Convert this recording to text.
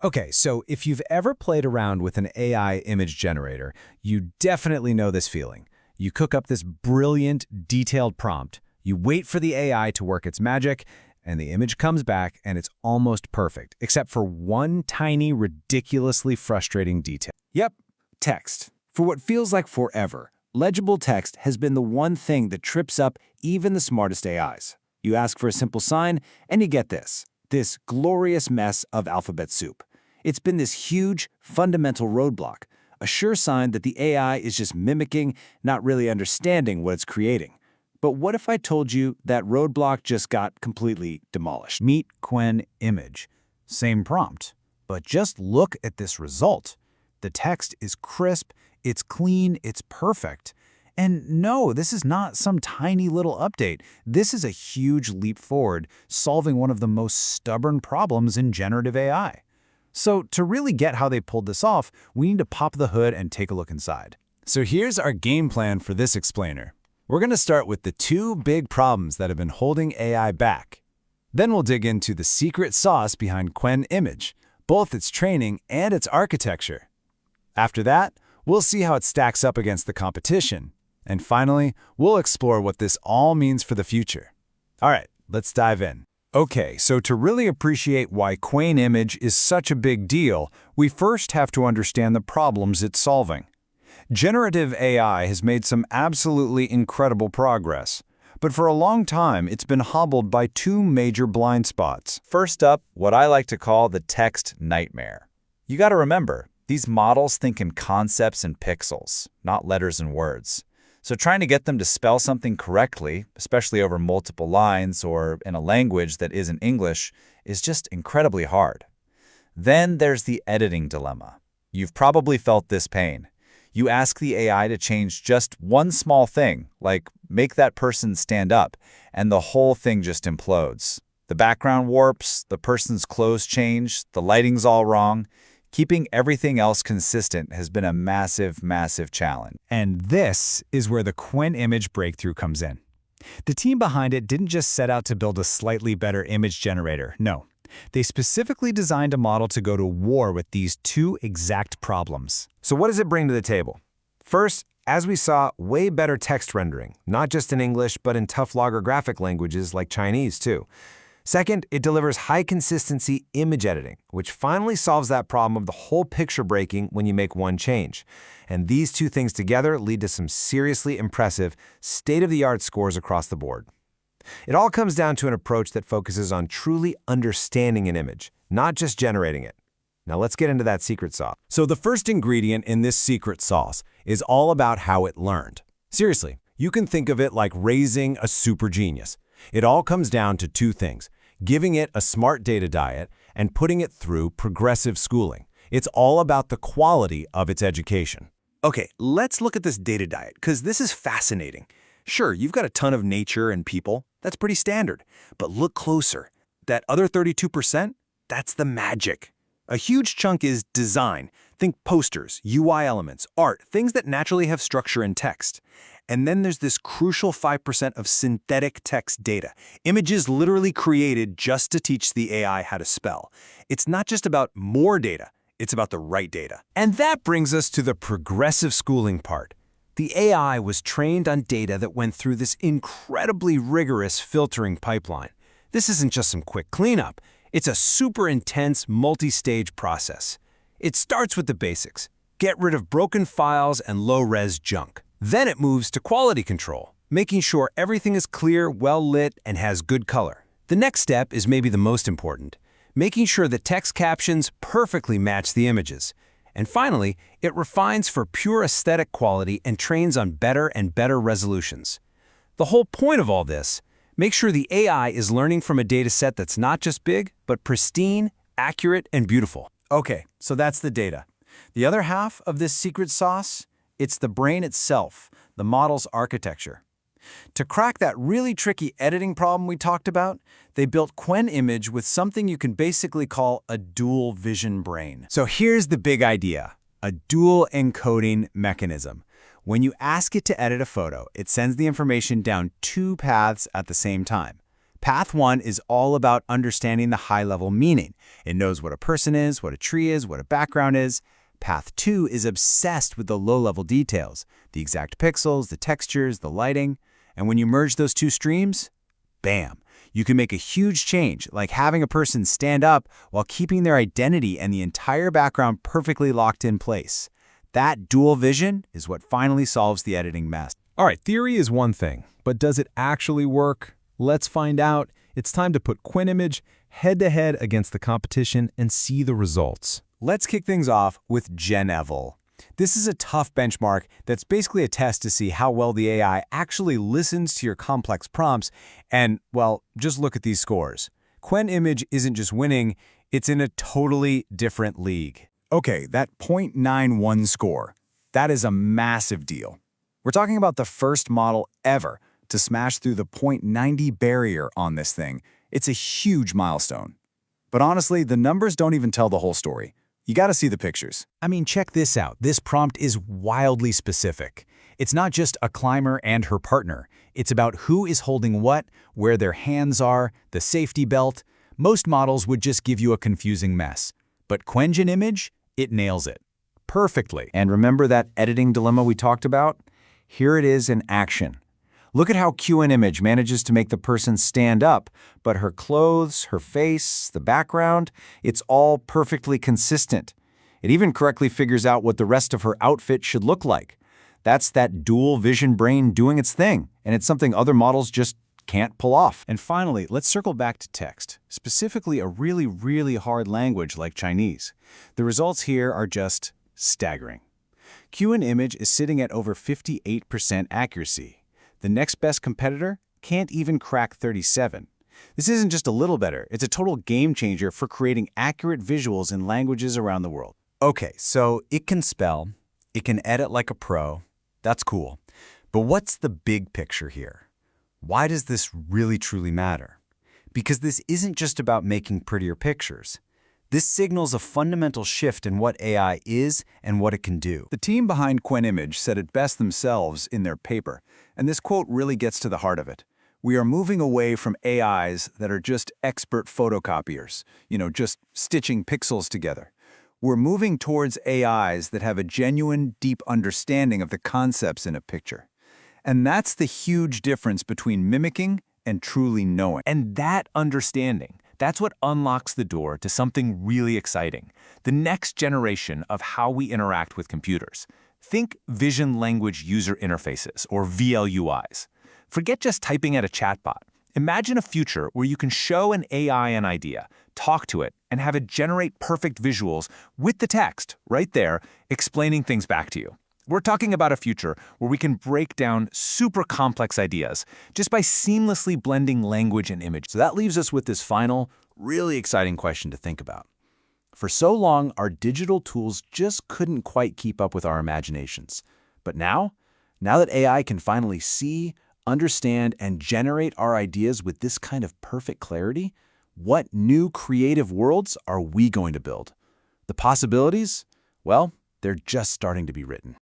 Okay, so if you've ever played around with an AI image generator, you definitely know this feeling. You cook up this brilliant, detailed prompt, you wait for the AI to work its magic, and the image comes back and it's almost perfect, except for one tiny, ridiculously frustrating detail. Yep, text. For what feels like forever, legible text has been the one thing that trips up even the smartest AIs. You ask for a simple sign, and you get this glorious mess of alphabet soup. It's been this huge, fundamental roadblock, a sure sign that the AI is just mimicking, not really understanding what it's creating. But what if I told you that roadblock just got completely demolished? Meet Qwen-Image. Same prompt, but just look at this result. The text is crisp, it's clean, it's perfect. And no, this is not some tiny little update. This is a huge leap forward, solving one of the most stubborn problems in generative AI. So to really get how they pulled this off, we need to pop the hood and take a look inside. So here's our game plan for this explainer. We're going to start with the two big problems that have been holding AI back. Then we'll dig into the secret sauce behind Qwen-Image, both its training and its architecture. After that, we'll see how it stacks up against the competition. And finally, we'll explore what this all means for the future. All right, let's dive in. Okay, so to really appreciate why Qwen-Image is such a big deal, we first have to understand the problems it's solving. Generative AI has made some absolutely incredible progress, but for a long time it's been hobbled by two major blind spots. First up, what I like to call the text nightmare. You got to remember, these models think in concepts and pixels, not letters and words. So trying to get them to spell something correctly, especially over multiple lines or in a language that isn't English, is just incredibly hard. Then there's the editing dilemma. You've probably felt this pain. You ask the AI to change just one small thing, like make that person stand up, and the whole thing just implodes. The background warps, the person's clothes change, the lighting's all wrong. Keeping everything else consistent has been a massive, massive challenge. And this is where the Qwen-Image breakthrough comes in. The team behind it didn't just set out to build a slightly better image generator. No, they specifically designed a model to go to war with these two exact problems. So what does it bring to the table? First, as we saw, way better text rendering, not just in English, but in tough logographic languages like Chinese too. Second, it delivers high-consistency image editing, which finally solves that problem of the whole picture breaking when you make one change. And these two things together lead to some seriously impressive, state-of-the-art scores across the board. It all comes down to an approach that focuses on truly understanding an image, not just generating it. Now let's get into that secret sauce. So the first ingredient in this secret sauce is all about how it learned. Seriously, you can think of it like raising a super genius. It all comes down to two things: giving it a smart data diet and putting it through progressive schooling. It's all about the quality of its education. Okay, let's look at this data diet, because this is fascinating. Sure, you've got a ton of nature and people. That's pretty standard. But look closer. That other 32%, that's the magic. A huge chunk is design. Think posters, UI elements, art, things that naturally have structure and text. And then there's this crucial 5% of synthetic text data, images literally created just to teach the AI how to spell. It's not just about more data, it's about the right data. And that brings us to the progressive schooling part. The AI was trained on data that went through this incredibly rigorous filtering pipeline. This isn't just some quick cleanup. It's a super intense, multi-stage process. It starts with the basics. Get rid of broken files and low-res junk. Then it moves to quality control, making sure everything is clear, well-lit, and has good color. The next step is maybe the most important, making sure the text captions perfectly match the images. And finally, it refines for pure aesthetic quality and trains on better and better resolutions. The whole point of all this, make sure the AI is learning from a dataset that's not just big, but pristine, accurate, and beautiful. Okay, so that's the data. The other half of this secret sauce, it's the brain itself, the model's architecture. To crack that really tricky editing problem we talked about, they built Qwen-Image with something you can basically call a dual vision brain. So here's the big idea, a dual encoding mechanism. When you ask it to edit a photo, it sends the information down two paths at the same time. Path 1 is all about understanding the high-level meaning. It knows what a person is, what a tree is, what a background is. Path 2 is obsessed with the low-level details, the exact pixels, the textures, the lighting. And when you merge those two streams, bam, you can make a huge change, like having a person stand up while keeping their identity and the entire background perfectly locked in place. That dual vision is what finally solves the editing mess. All right, theory is one thing, but does it actually work? Let's find out. It's time to put Qwen-Image head-to-head against the competition and see the results. Let's kick things off with GenEval. This is a tough benchmark that's basically a test to see how well the AI actually listens to your complex prompts, and, well, just look at these scores. Qwen-Image isn't just winning, it's in a totally different league. Okay, that 0.91 score, that is a massive deal. We're talking about the first model ever to smash through the 0.90 barrier on this thing. It's a huge milestone. But honestly, the numbers don't even tell the whole story. You gotta see the pictures. I mean, check this out. This prompt is wildly specific. It's not just a climber and her partner. It's about who is holding what, where their hands are, the safety belt. Most models would just give you a confusing mess. But Qwen-Image, it nails it perfectly. And remember that editing dilemma we talked about? Here it is in action. Look at how Qwen-Image manages to make the person stand up, but her clothes, her face, the background, it's all perfectly consistent. It even correctly figures out what the rest of her outfit should look like. That's that dual vision brain doing its thing, and it's something other models just can't pull off. And finally, let's circle back to text, specifically a really hard language like Chinese. The results here are just staggering. Qwen-Image is sitting at over 58% accuracy. The next best competitor can't even crack 37. This isn't just a little better, it's a total game changer for creating accurate visuals in languages around the world. Okay, so it can spell, it can edit like a pro, that's cool. But what's the big picture here? Why does this really truly matter? Because this isn't just about making prettier pictures. This signals a fundamental shift in what AI is and what it can do. The team behind Qwen-Image said it best themselves in their paper, and this quote really gets to the heart of it. We are moving away from AIs that are just expert photocopiers, just stitching pixels together. We're moving towards AIs that have a genuine, deep understanding of the concepts in a picture. And that's the huge difference between mimicking and truly knowing. And that understanding, that's what unlocks the door to something really exciting, the next generation of how we interact with computers. Think Vision Language User Interfaces, or VLUIs. Forget just typing at a chatbot. Imagine a future where you can show an AI an idea, talk to it, and have it generate perfect visuals with the text right there, explaining things back to you. We're talking about a future where we can break down super complex ideas just by seamlessly blending language and image. So that leaves us with this final, really exciting question to think about. For so long, our digital tools just couldn't quite keep up with our imaginations. But now that AI can finally see, understand, and generate our ideas with this kind of perfect clarity, what new creative worlds are we going to build? The possibilities? Well, they're just starting to be written.